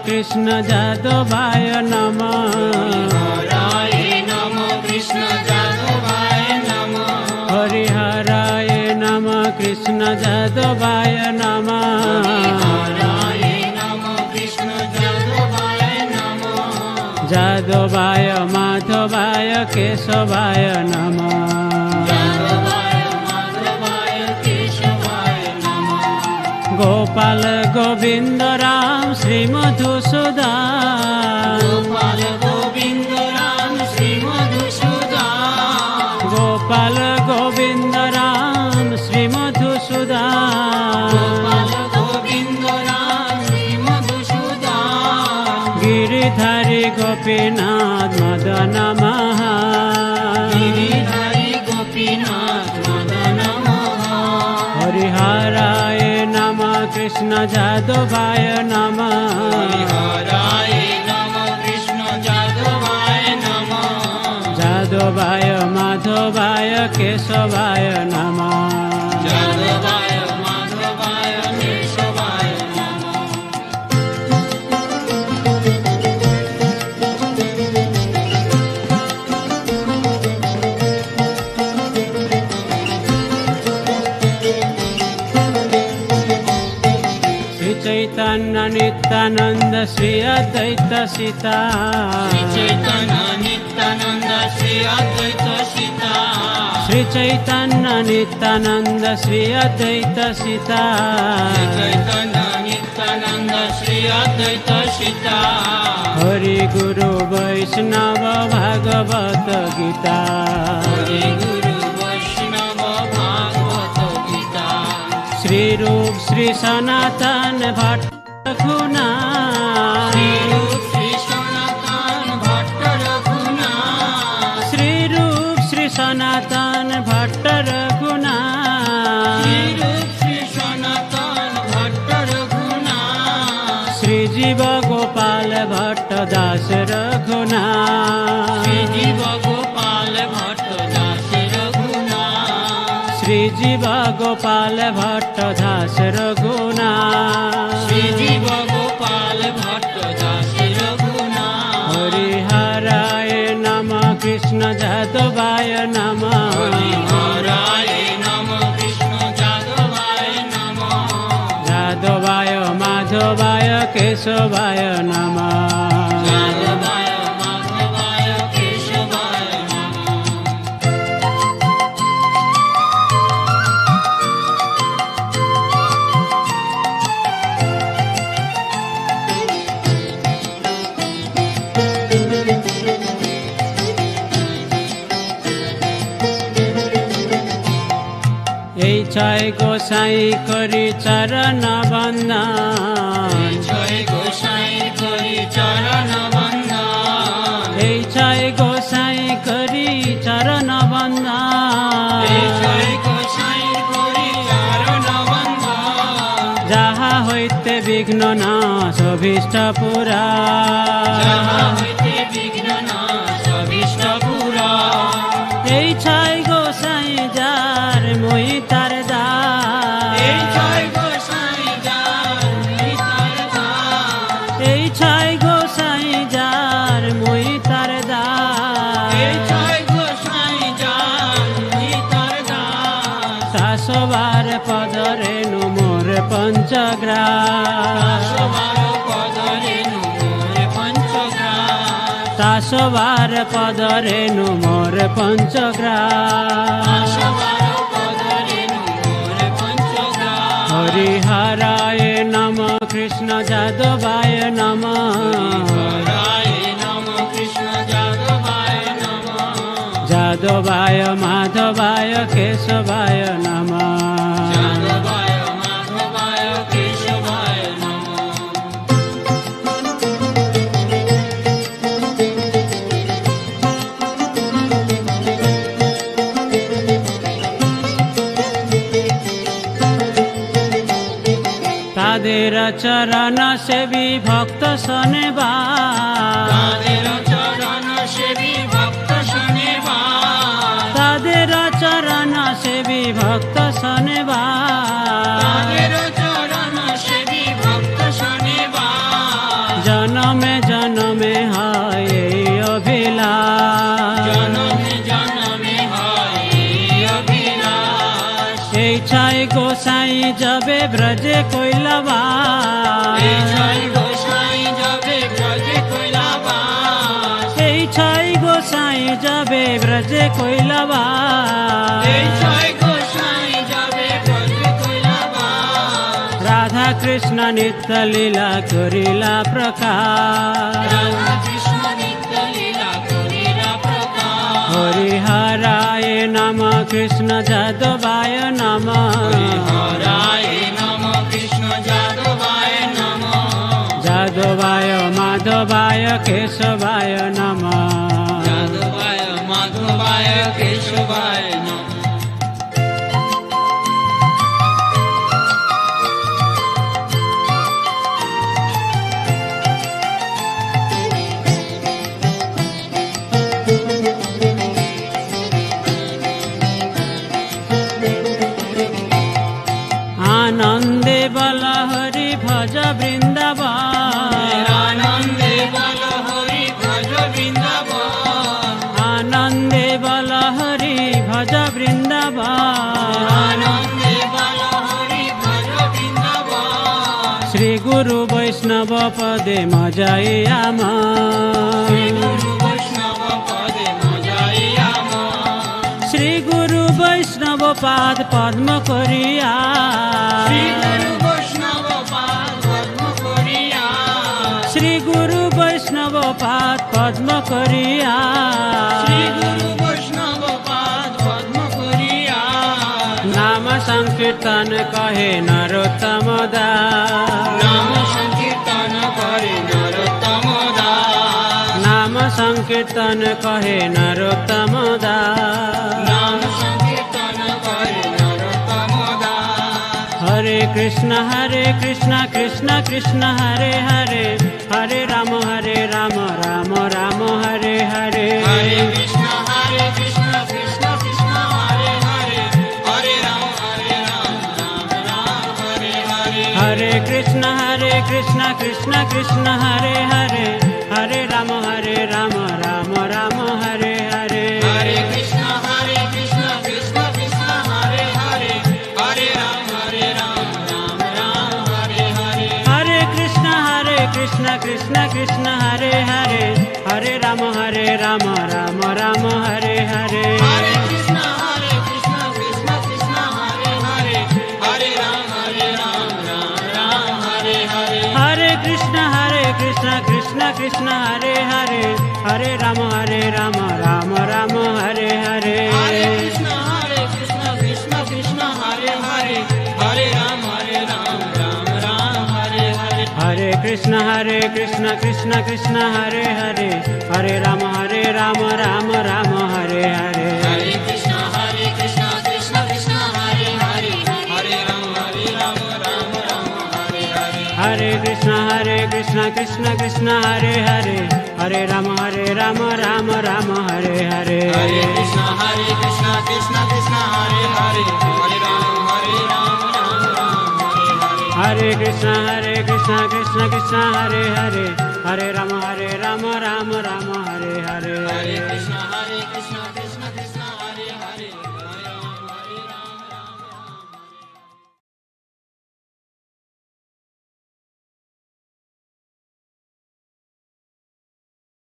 কৃষ্ণ যাদবায় নমঃ। হরিহরায় নমঃ কৃষ্ণ যাদবায় নমঃ। হরিহরায় নমঃ কৃষ্ণ যাদবায় নমঃ। হরিহরায় নমঃ কৃষ্ণ যাদবায় নমঃ। যাদবায় মাধবায় কেশবায় নমঃ। যাদবায় মাধবায় কেশবায় নমঃ। গোপাল গোবিন্দ রাম শ্রী মধুসূদন। গোপাল গোবিন্দ রাম শ্রী মধুসূদন। গোপাল গোবিন্দ রাম শ্রী মধুসূদন। গোপাল গোবিন্দ রাম শ্রী মধুসূদন। গিরিধারী গোপীনাথ মদন মোহন। গিরিধারী গোপীনাথ মদন মোহন। হরিহরায় নমঃ কৃষ্ণ যাদবায় নমঃ। হরিহরায় নমঃ কৃষ্ণ যাদবায় নমঃ। যাদবায় মাধবায় কেশবায় নমঃ। যাদবায় মাধবায় কেশবায় নমঃ। শ্রী চৈতন্য নিত্যানন্দ শ্রী অদ্বৈত সীতা। শ্রী চৈতন্য নিত্যানন্দ শ্রী অদ্বৈত সীতা। শ্রী চৈতন্য নিত্যানন্দ শ্রী অদ্বৈত সীতা। শ্রী চৈতন্য নিত্যানন্দ শ্রী অদ্বৈত সীতা। হরি গুরু বৈষ্ণব ভাগবত গীতা। হরি গুরু বৈষ্ণব ভাগবত গীতা। শ্রী রূপ শ্রী সনাতন ভট্ট রঘুনাথ। শ্রী রূপ শ্রী সনাতন ভট্ট রঘুনাথ। শ্রী রূপ শ্রী সনাতন ভট্ট রঘুনাথ। শ্রী রূপ শ্রী সনাতন ভট্ট রঘুনাথ। শ্রী জীব গোপাল ভট্ট দাস রঘুনাথ। শ্রী জীব গোপাল ভট্ট দাস রঘুনাথ। শ্রী জীব গোপাল ভট্ট দাস রঘুনাথ। শ্রী জীব গোপাল ভট্ট দাস রঘুনাথ। হরিহরায় নমঃ কৃষ্ণ যাদবায় নমঃ। হরিহরায় নমঃ কৃষ্ণ যাদবায় নমঃ। যাদবায় মাধবায় কেশবায় নমঃ। যাদবায় মাধবায় কেশবায় নমঃ। এই ছয় গোসাই করি চরণ বন্দন। জয় গোসাই করি চরণ বন্দন। এই ছয় গোসাই করি চরণ বন্দন। জয় গোসাই করি চরণ বন্দন। যাহা হইতে বিঘ্ন নাশ অভীষ্ট পুরা। যাহা হইতে বিঘ্ন নাশ অভীষ্ট পুরা। এই ছয় গোসাই যার মই তার দাস। এই ছয় গোসাই যার মই তার দাস। এই ছয় গোসাই যার মই তার দাস। এই ছয় গোসাই যার মই তার দাস। শাসবার পদরে মোর পঞ্চগ্রাস। সবার পদরে নমোর পঞ্চগ্রাস। শাসবার পদরে মোর পঞ্চগ্রাস। সবার পদরে নমোর পঞ্চগ্রাস। হরিহরায় নমঃ কৃষ্ণ যাদবায় নমঃ। হরিহরায় নমঃ কৃষ্ণ যাদবায় নমঃ। যাদবায় মাধবায় কেশবায় নমঃ। যাদবায় মাধবায় কেশবায় নমঃ। তাদের চরণ সেবী ভক্ত শোনেবা। তাদের চরণ সেবী ভক্ত শোনেবা। তাদের চরণ সেবী ভক্ত শোনেবা। তাদের চরণ সেবী ভক্ত শোনেবা। গোসাই যাবে ব্রজে কৈলাবাস এই ছয় গোসাই যাবে ব্রজে কৈলাবাস এই ছয় গোসাই যাবে ব্রজে কৈলাবাস এই ছয় গোসাই যাবে ব্রজে কৈলাবাস রাধা কৃষ্ণ নিত্য লীলা করিলা প্রকাশ রাধা কৃষ্ণ নিত্য লীলা করিলা প্রকাশ হরিহরায় নম কৃষ্ণ যাদবায় নম হরিহরায় নম কৃষ্ণ যাদবায় নম যাদবায় মাধবায় কেশবায় নম যাদবায় মাধবায় কেশবায় নম আনন্দে বল হরি ভজ বৃন্দাবন আনন্দে বল হরি ভজ বৃন্দাবন আনন্দে বল হরি ভজ বৃন্দাবন আনন্দে বল হরি ভজ বৃন্দাবন শ্রী গুরু বৈষ্ণব পদে মজাই আম গুরু বৈষ্ণব পদে মজাইয়াম শ্রী গুরু বৈষ্ণব পাদ পদ্ম করিয়া শ্রী গুরু বৈষ্ণব পাদ পদ্ম করিয়া শ্রী গুরু বৈষ্ণব পাদ পদ্ম করিয়া শ্রী গুরু বৈষ্ণব পাদ পদ্ম করিয়া নাম সংকীর্তন কহে নরোত্তম দাস নাম সংকীর্তন করে নরোত্তম দাস নাম সংকীর্তন কহে নরোত্তম দাস নাম সংকীর্তন করে নরোত্তম দাস হরে কৃষ্ণ কৃষ্ণ কৃষ্ণ হরে হরে হরে রাম রাম রাম হরে হরে হরে কৃষ্ণ কৃষ্ণ কৃষ্ণ হরে হরে হরে রাম রাম রাম হরে হরে হরে কৃষ্ণ কৃষ্ণ কৃষ্ণ হরে হরে হরে রাম রাম রাম হরে হরে হরে কৃষ্ণ কৃষ্ণ কৃষ্ণ হরে হরে হরে রাম রাম রাম হরে হরে হরে কৃষ্ণ কৃষ্ণ কৃষ্ণ হরে হরে হরে রাম রাম রাম হরে হরে হরে কৃষ্ণ কৃষ্ণ কৃষ্ণ হরে হরে হরে রাম রাম রাম হরে হরে হরে কৃষ্ণ কৃষ্ণ কৃষ্ণ হরে হরে হরে রাম রাম রাম হরে হরে হরে কৃষ্ণ কৃষ্ণ কৃষ্ণ হরে হরে হরে রাম রাম হরে হরে হরে কৃষ্ণ কৃষ্ণ কৃষ্ণ হরে হরে হরে রাম রাম রাম হরে হরে হরে কৃষ্ণ কৃষ্ণ কৃষ্ণ হরে হরে হরে রাম রাম রাম হরে হরে হরে কৃষ্ণ কৃষ্ণ কৃষ্ণ হরে হরে হরে রাম রাম রাম হরে হরে হরে কৃষ্ণ কৃষ্ণ কৃষ্ণ হরে হরে হরে রাম রাম হরে হরে হরে কৃষ্ণ কৃষ্ণ কৃষ্ণ হরে হরে হরে রাম রাম রাম রাম হরে হরে হরে কৃষ্ণ কৃষ্ণ